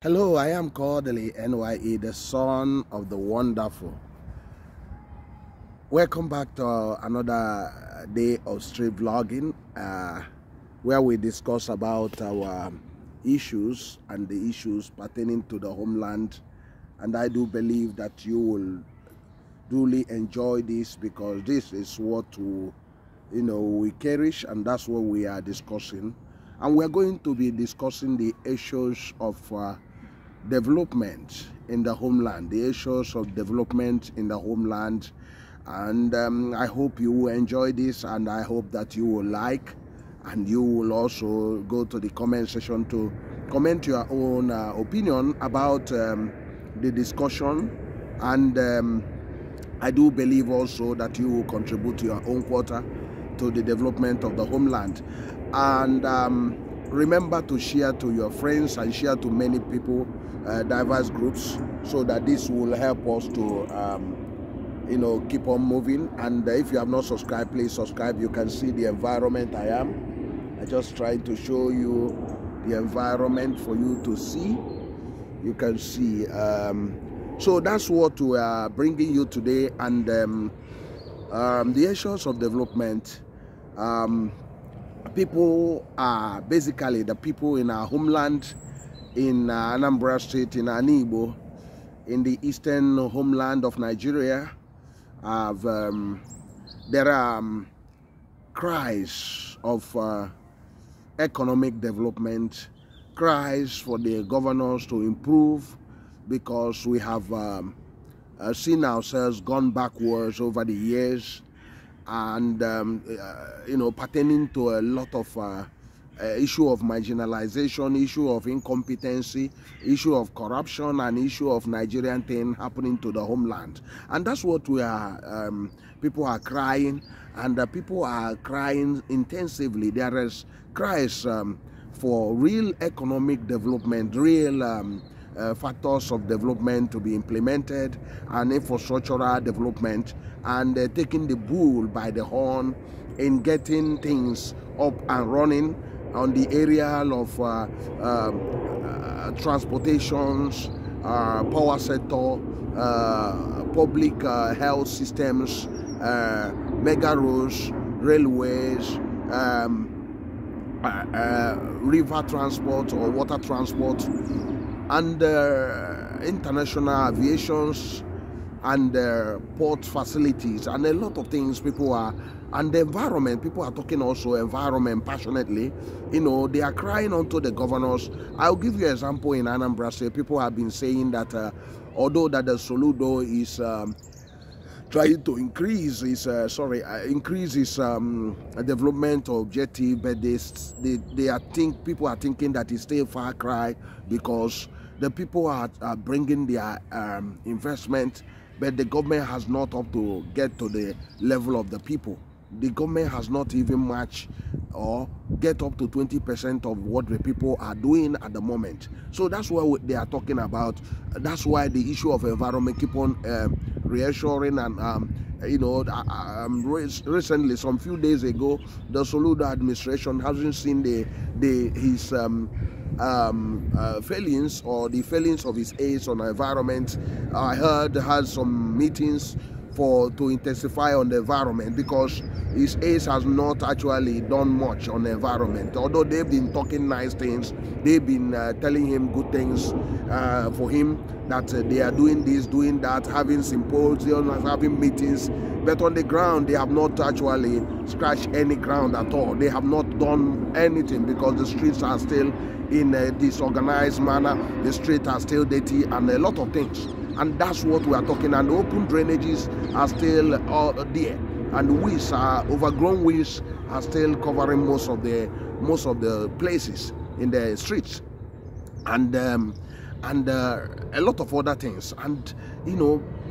Hello, I am Kodili-nye, the son of the wonderful. Welcome back to another day of street vlogging, where we discuss about our issues and the issues pertaining to the homeland. And I do believe that you will duly enjoy this, because this is what we cherish, and that's what we are discussing. And we're going to be discussing the issues of development in the homeland, the issues of development in the homeland. And I hope you will enjoy this, and I hope that you will like, and you will also go to the comment section to comment your own opinion about the discussion. And I do believe also that you will contribute your own quota to the development of the homeland. And remember to share to your friends and share to many people, diverse groups, so that this will help us to keep on moving. And if you have not subscribed, please subscribe. You can see the environment I am. I just trying to show you the environment for you to see. You can see. So that's what we are bringing you today. And the issues of development. People are basically the people in our homeland, in Anambra State, in Alaigbo, in the eastern homeland of Nigeria. There are cries of economic development, cries for the governors to improve, because we have seen ourselves gone backwards over the years, and pertaining to a lot of issue of marginalization, issue of incompetency, issue of corruption, and issue of Nigerian thing happening to the homeland. And that's what we are, people are crying, and people are crying intensively. There is cries for real economic development, real factors of development to be implemented, and infrastructural development, and taking the bull by the horn in getting things up and running on the area of transportations, power sector, public health systems, mega roads, railways, river transport or water transport, and international aviations, and port facilities, and a lot of things. People are, and the environment, people are talking also environment passionately. They are crying onto the governors. I'll give you an example. In Anambra State, people have been saying that although that the Soludo is trying to increase his development objective, but people are thinking that it's still a far cry, because the people are bringing their investment, but the government has not up to get to the level of the people. The government has not even matched or get up to 20% of what the people are doing at the moment. So that's what they are talking about. That's why the issue of environment keep on reassuring. And recently, some few days ago, the Soludo administration hasn't seen his failings, or the failings of his aides on the environment. I heard has some meetings to intensify on the environment, because his aides has not actually done much on the environment. Although they've been talking nice things, they've been telling him good things for him, that they are doing this, doing that, having symposiums, having meetings. But on the ground, they have not actually scratched any ground at all. They have not done anything, because the streets are still in a disorganized manner. The streets are still dirty, and a lot of things. And that's what we are talking. And the open drainages are still there, and the weeds are overgrown. Weeds are still covering most of the places in the streets, and a lot of other things. And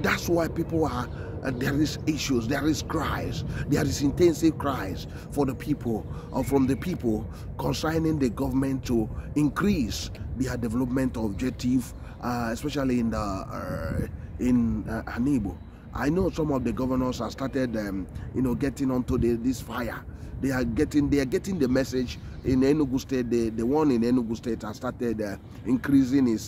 that's why people are. There is issues, there is cries, there is intensive cries for the people, or from the people, concerning the government to increase their development objective, especially in Alaigbo. I know some of the governors have started, getting onto this fire, they are getting the message. In Enugu State, the one in Enugu State has started increasing its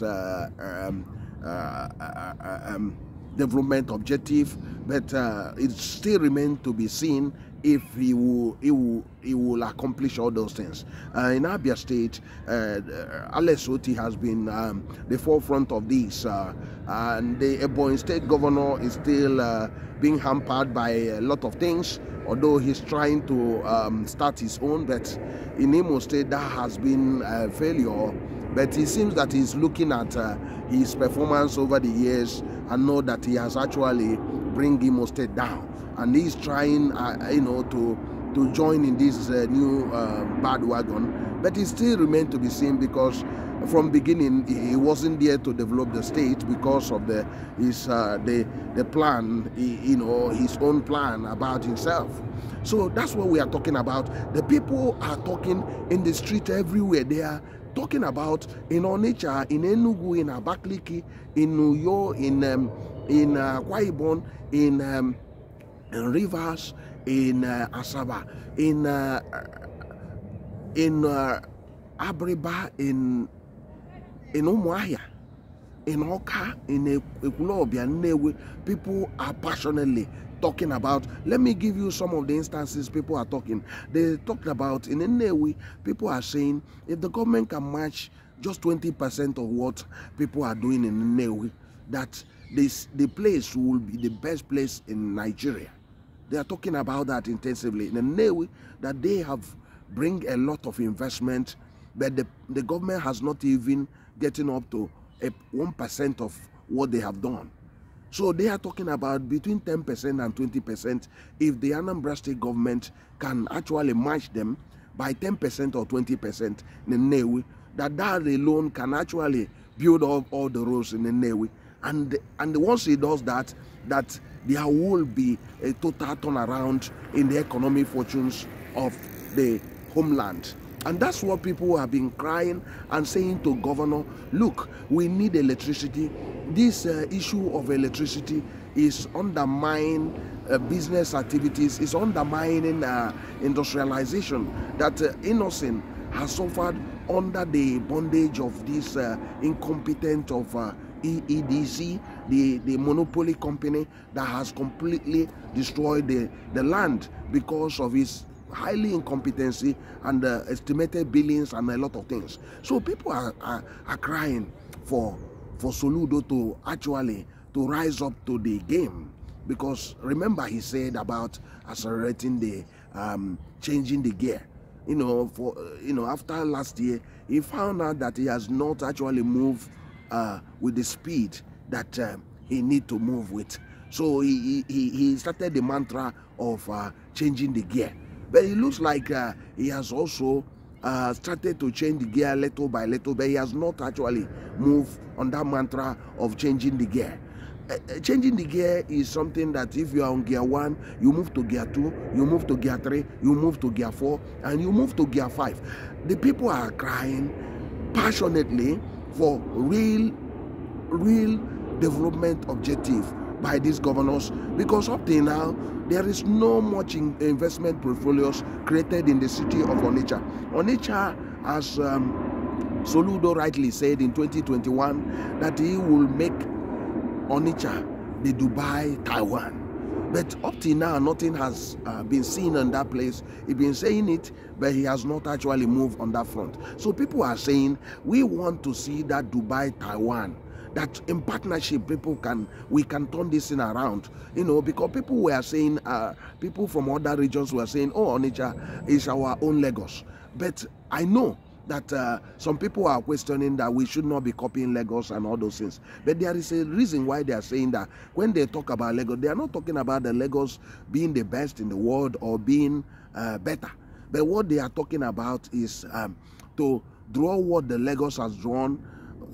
development objective, but it still remains to be seen if he will accomplish all those things. In Abia State, Alexotti has been the forefront of this, and the Ebonyi State governor is still being hampered by a lot of things, although he's trying to start his own. But in Imo State, that has been a failure. But it seems that he's looking at his performance over the years and know that he has actually bring Imo State down, and he's trying, to join in this new bandwagon. But it still remains to be seen, because from beginning he wasn't there to develop the state because of his plan, his own plan about himself. So that's what we are talking about. The people are talking in the street everywhere. They are talking about in Onitsha, in Enugu, in Abakaliki, in New York, in Akwa Ibom, in Rivers, in Asaba, in Abriba, in Umuahia, in Oka, in Ekulobia, Nnewi. People are passionately talking about. Let me give you some of the instances people are talking. They talked about in Nnewi, people are saying if the government can match just 20% of what people are doing in Nnewi, that the place will be the best place in Nigeria. They are talking about that intensively in Nnewi, that they have bring a lot of investment, but the government has not even getting up to 1% of what they have done. So they are talking about between 10% and 20%. If the Anambra State government can actually match them by 10% or 20% in Nnewi, that alone can actually build up all the roads in Nnewi. And once it does that there will be a total turnaround in the economic fortunes of the homeland. And that's what people have been crying and saying to governor, look, we need electricity. This issue of electricity is undermining business activities, is undermining industrialization, that Innoson has suffered under the bondage of this incompetent of EEDC, the monopoly company that has completely destroyed the land because of its highly incompetency and estimated billings and a lot of things. So people are crying for Soludo to actually to rise up to the game, because remember he said about accelerating the changing the gear. After last year he found out that he has not actually moved with the speed that he need to move with. So he started the mantra of changing the gear. But it looks like he has also started to change the gear little by little, but he has not actually moved on that mantra of changing the gear. Changing the gear is something that if you are on gear 1, you move to gear 2, you move to gear 3, you move to gear 4, and you move to gear 5. The people are crying passionately for real development objective by these governors, because up till now there is no much investment portfolios created in the city of Onitsha. Onitsha, as Soludo rightly said in 2021, that he will make Onitsha the Dubai Taiwan. But up till now nothing has been seen on that place. He's been saying it, but he has not actually moved on that front. So people are saying we want to see that Dubai Taiwan, that in partnership we can turn this thing around, because people were saying, people from other regions were saying, oh, Onitsha is our own Lagos. But I know that some people are questioning that we should not be copying Lagos and all those things. But there is a reason why they are saying that. When they talk about Lagos, they are not talking about the Lagos being the best in the world or being better. But what they are talking about is to draw what the Lagos has drawn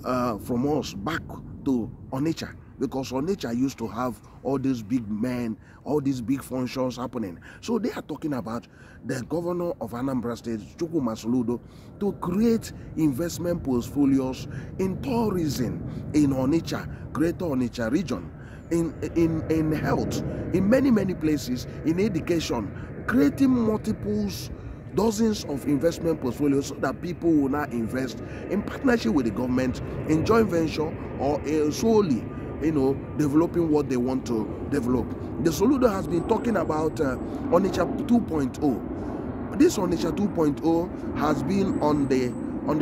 from us back to Onitsha, because Onitsha used to have all these big men, all these big functions happening. So they are talking about the governor of Anambra State, Soludo, to create investment portfolios in tourism in Onitsha, Greater Onitsha region, in health, in many places, in education, creating multiples dozens of investment portfolios so that people will not invest in partnership with the government, in joint venture, or solely, developing what they want to develop. The Soludo has been talking about Onitsha 2.0. This Onitsha 2.0 has been on the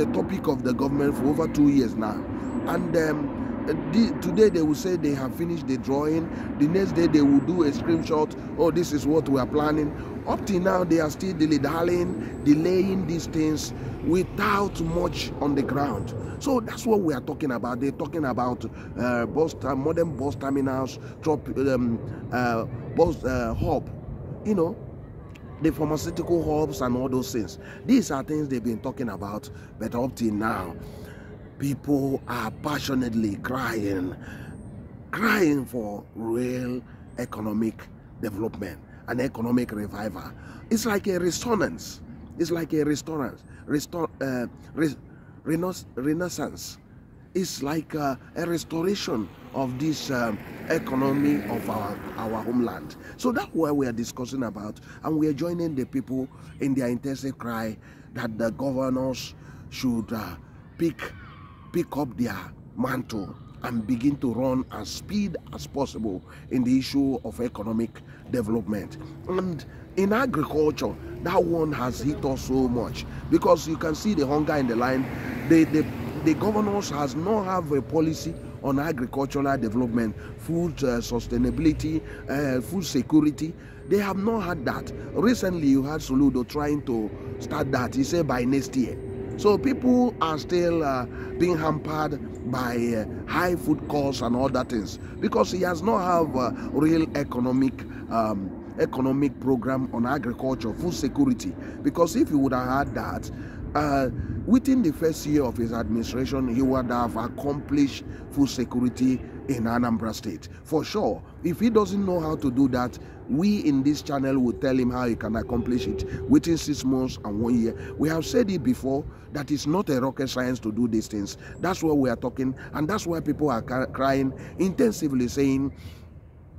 topic of the government for over 2 years now, and today they will say they have finished the drawing. The next day they will do a screenshot. Oh, this is what we are planning. Up till now they are still delaying these things without much on the ground. So that's what we are talking about. They're talking about modern bus terminals, bus hub, the pharmaceutical hubs and all those things. These are things they've been talking about, but up till now, people are passionately crying for real economic development and economic revival. It's like a resonance. It's like a renaissance. It's like a restoration of this economy of our homeland. So that's what we are discussing about, and we are joining the people in their intensive cry that the governors should pick up their mantle and begin to run as speed as possible in the issue of economic development. And in agriculture, that one has hit us so much, because you can see the hunger in the line. The governors has not have a policy on agricultural development, food sustainability, food security. They have not had that. Recently, you had Soludo trying to start that. He said by next year. So people are still being hampered by high food costs and other things, because he has not have a real economic program on agriculture, food security. Because if he would have had that, within the first year of his administration, he would have accomplished food security in Anambra State. For sure, if he doesn't know how to do that, we in this channel will tell him how he can accomplish it within 6 months and 1 year. We have said it before that it's not a rocket science to do these things. That's what we are talking, and that's why people are crying intensively, saying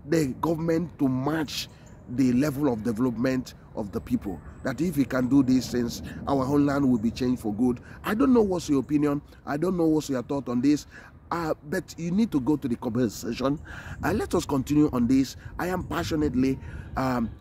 the government to match the level of development of the people. That if we can do these things, our whole land will be changed for good. I don't know what's your opinion. I don't know what's your thought on this. But you need to go to the comment section. Let us continue on this. I am passionately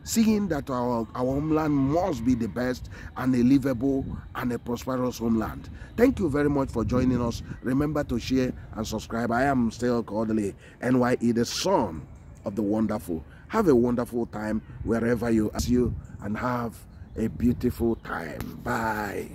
seeing that our homeland must be the best and a livable and a prosperous homeland. Thank you very much for joining us. Remember to share and subscribe. I am still Kodili-nye, the son of the wonderful. Have a wonderful time wherever you are, and have a beautiful time. Bye.